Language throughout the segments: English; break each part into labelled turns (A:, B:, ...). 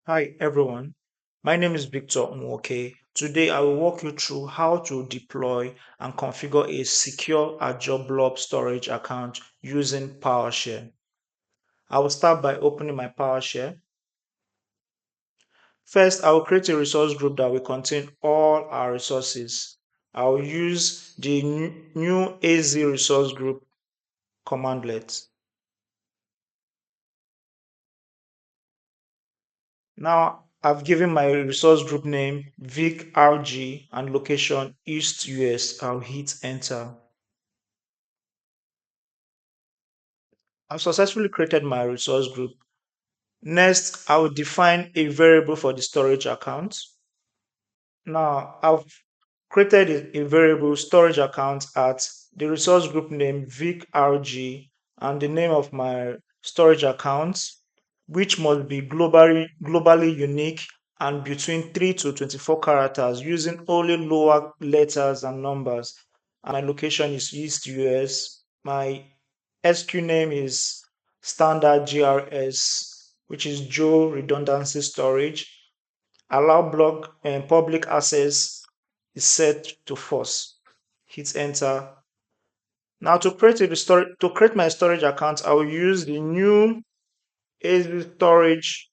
A: Hi everyone, my name is Victor Nwoke. Today I will walk you through how to deploy and configure a secure Azure Blob Storage account using PowerShell. I will start by opening my PowerShell. First, I will create a resource group that will contain all our resources. I will use the new AZ resource group commandlet. Now I've given my resource group name Vic RG and location East US. I'll hit enter. I've successfully created my resource group. Next, I will define a variable for the storage account. Now I've created a variable storage account at the resource group name vicrg and the name of my storage account, which must be globally unique and between 3 to 24 characters using only lower letters and numbers. And my location is East US. My SQ name is standard GRS, which is Joe Redundancy Storage. Allow block and public access is set to false. Hit enter. Now to create my storage account, I will use the new Azure storage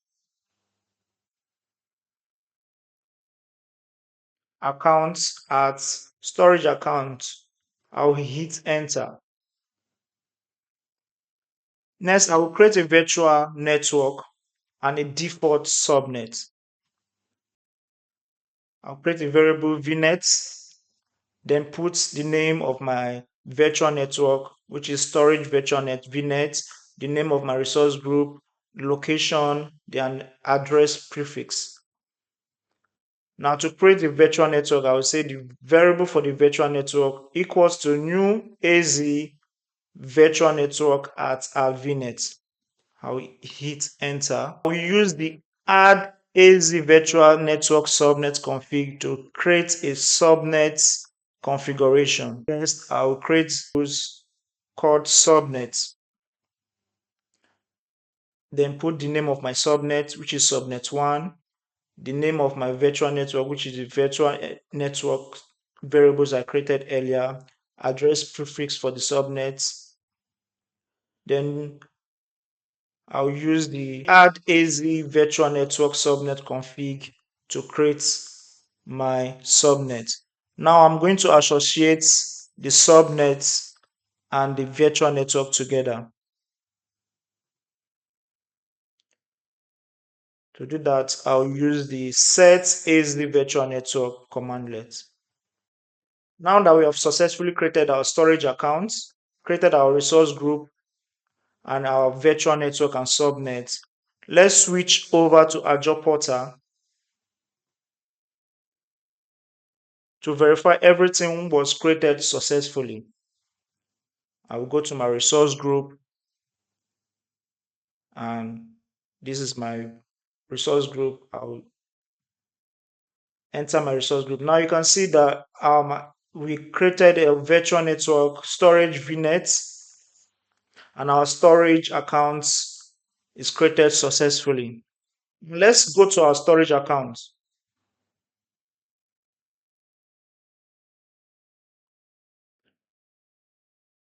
A: account at storage account. I will hit enter. Next, I will create a virtual network and a default subnet. I'll create a variable VNet, then put the name of my virtual network, which is storage virtual net VNet, the name of my resource group, location, then address prefix. Now to create the virtual network, I will say the variable for the virtual network equals to new AZ virtual network at our VNet. I will hit enter. We use the add AZ virtual network subnet config to create a subnet configuration. First, I will create those called subnets. Then put the name of my subnet, which is subnet 1, the name of my virtual network, which is the virtual network variables I created earlier, address prefix for the subnets. Then I'll use the add AZ virtual network subnet config to create my subnet. Now I'm going to associate the subnet and the virtual network together. To do that, I'll use the set AZ virtual network commandlet. Now that we have successfully created our storage accounts, created our resource group, and our virtual network and subnet, let's switch over to Azure Portal to verify everything was created successfully. I will go to my resource group, and this is my resource group. I'll enter my resource group. Now you can see that we created a virtual network storage VNet, and our storage accounts is created successfully. Let's go to our storage account.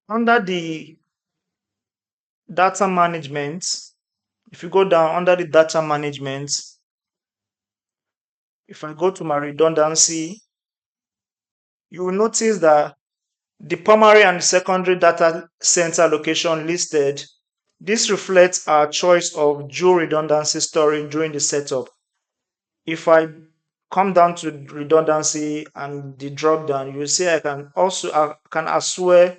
A: Under the data management, if you go down under the data management, if I go to my redundancy, you will notice that the primary and secondary data center location listed. This reflects our choice of dual redundancy storage during the setup. If I come down to redundancy and the drop down, you will see I can as well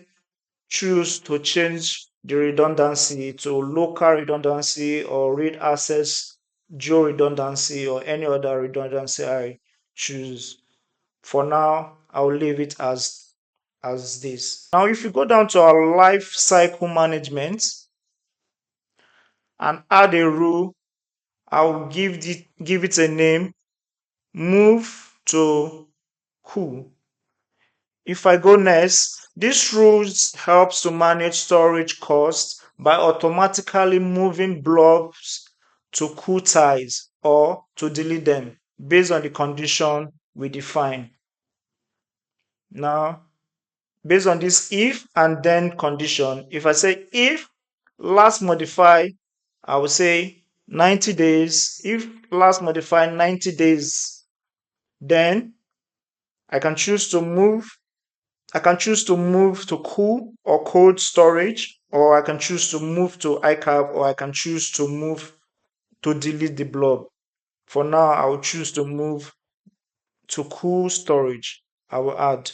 A: choose to change the redundancy to local redundancy or read access dual redundancy or any other redundancy I choose. For now, I'll leave it as this. Now, if you go down to our life cycle management and add a rule, I'll give it a name, move to who. If I go next, this rules helps to manage storage costs by automatically moving blobs to cool ties or to delete them based on the condition we define. Now, based on this if and then condition, if I say if last modify, I will say 90 days. If last modify 90 days, then I can choose to move. I can choose to move to cool or cold storage, or I can choose to move to iCap, or I can choose to move to delete the blob. For now, I will choose to move to cool storage. I will add.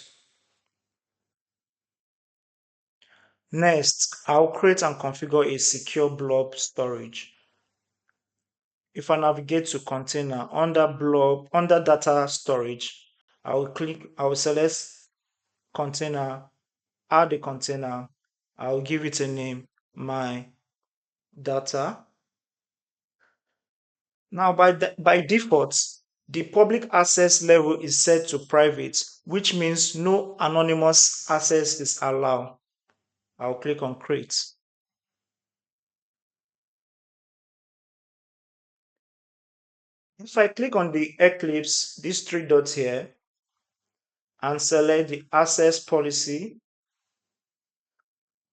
A: Next, I'll create and configure a secure blob storage. If I navigate to container under data storage, I will select container, add a container. I will give it a name, my data. Now, by default, the public access level is set to private, which means no anonymous access is allowed. I'll click on create. If I click on the Eclipse, these three dots here, and select the access policy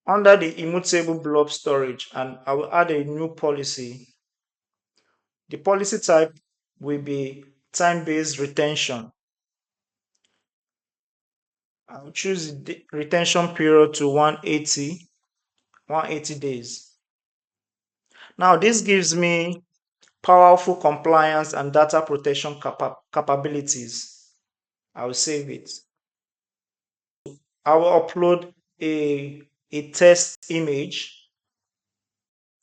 A: under the Immutable Blob Storage, and I will add a new policy. The policy type will be time-based retention. I'll choose the retention period to 180 days. Now, this gives me powerful compliance and data protection capabilities. I will save it. I will upload a test image.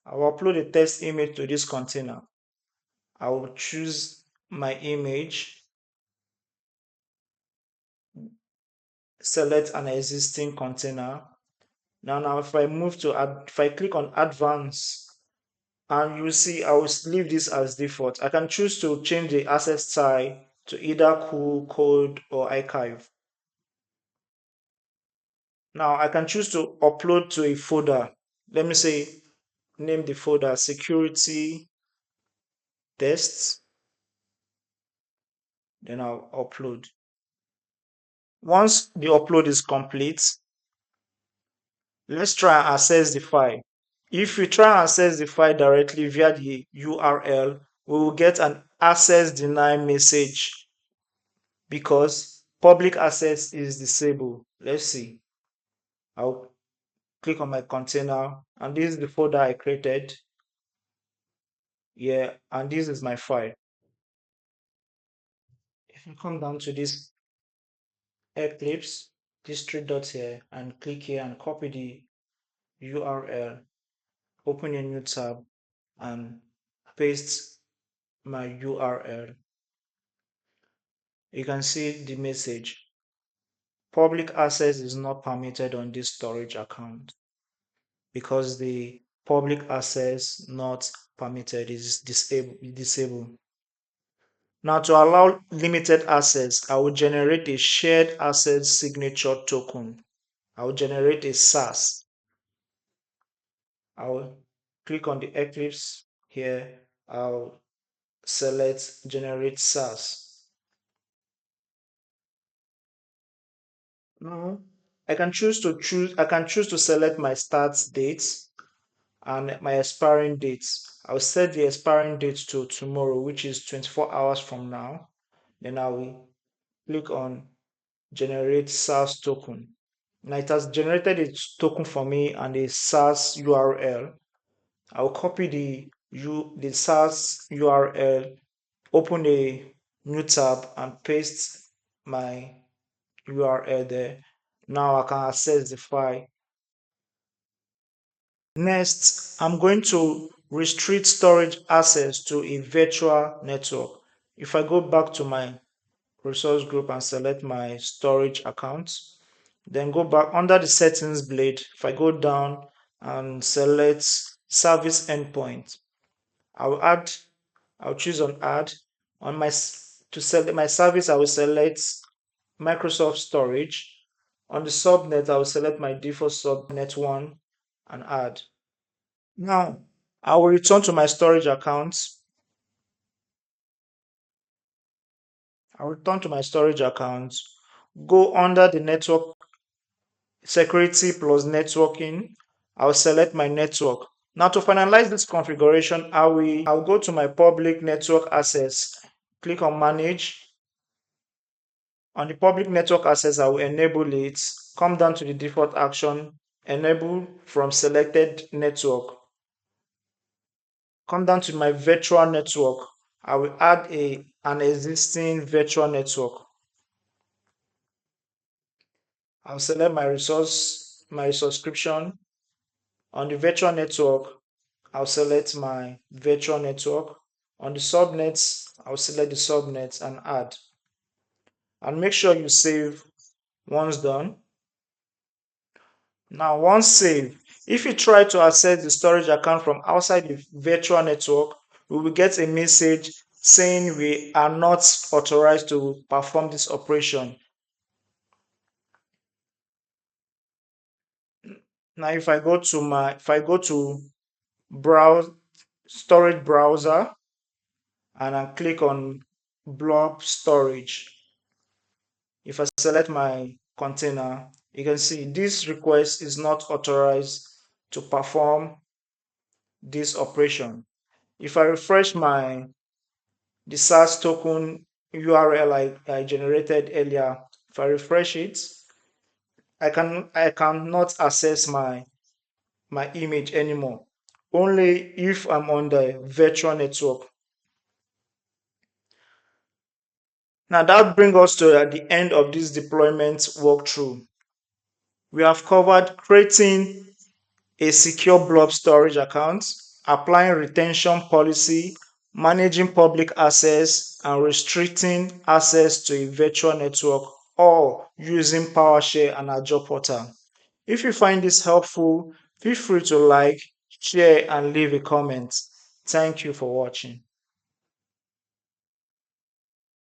A: I will upload a test image to this container. I will choose my image, select an existing container. Now if I move to if I click on advanced, and you see I will leave this as default. I can choose to change the access type to either cool, cold, or archive. Now I can choose to upload to a folder. Let me say, name the folder security tests. Then I'll upload. Once the upload is complete, let's try and access the file. If we try and access the file directly via the URL, we will get an access denied message because public access is disabled. Let's see. I'll click on my container, and this is the folder I created. Yeah, and this is my file. If you come down to this Eclipse, these three dots here, and click here and copy the URL, open a new tab and paste my URL. You can see the message. Public access is not permitted on this storage account because the public access not permitted is disabled. Now, to allow limited access, I will generate a shared access signature token. I will generate a SAS. I will click on the Eclipse here. I'll select generate SAS. Now, I can choose to select my start date and my expiring date. I'll set the expiring date to tomorrow, which is 24 hours from now. Then I will click on generate SAS token. Now it has generated a token for me and a SAS URL. I'll copy the SAS URL, open a new tab and paste my URL there. Now I can access the file. Next, I'm going to restrict storage access to a virtual network. If I go back to my resource group and select my storage account, then go back under the settings blade. If I go down and select service endpoint, I'll choose on add. To select my service, I will select Microsoft storage. On the subnet, I will select my default subnet 1 and add. Now, I will return to my storage account I'll return to my storage account, go under the network security plus networking. I'll select my network. Now to finalize this configuration, I'll go to my public network access, click on manage. On the public network access, I will enable it, come down to the default action, enable from selected network, come down to my virtual network. I will add an existing virtual network. I'll select my subscription. On the virtual network, I'll select my virtual network. On the subnets, I'll select the subnets and add. And make sure you save once done. Now, once saved, if you try to access the storage account from outside the virtual network, we will get a message saying we are not authorized to perform this operation. Now, if I go to browse storage browser and I click on blob storage, if I select my container, you can see this request is not authorized to perform this operation. If I refresh the SAS token URL I generated earlier, if I refresh it, I cannot access my image anymore. Only if I'm on the virtual network. Now that brings us to the end of this deployment walkthrough. We have covered creating a secure blob storage account, applying retention policy, managing public access, and restricting access to a virtual network, all using PowerShell and Azure Portal. If you find this helpful, feel free to like, share, and leave a comment. Thank you for watching.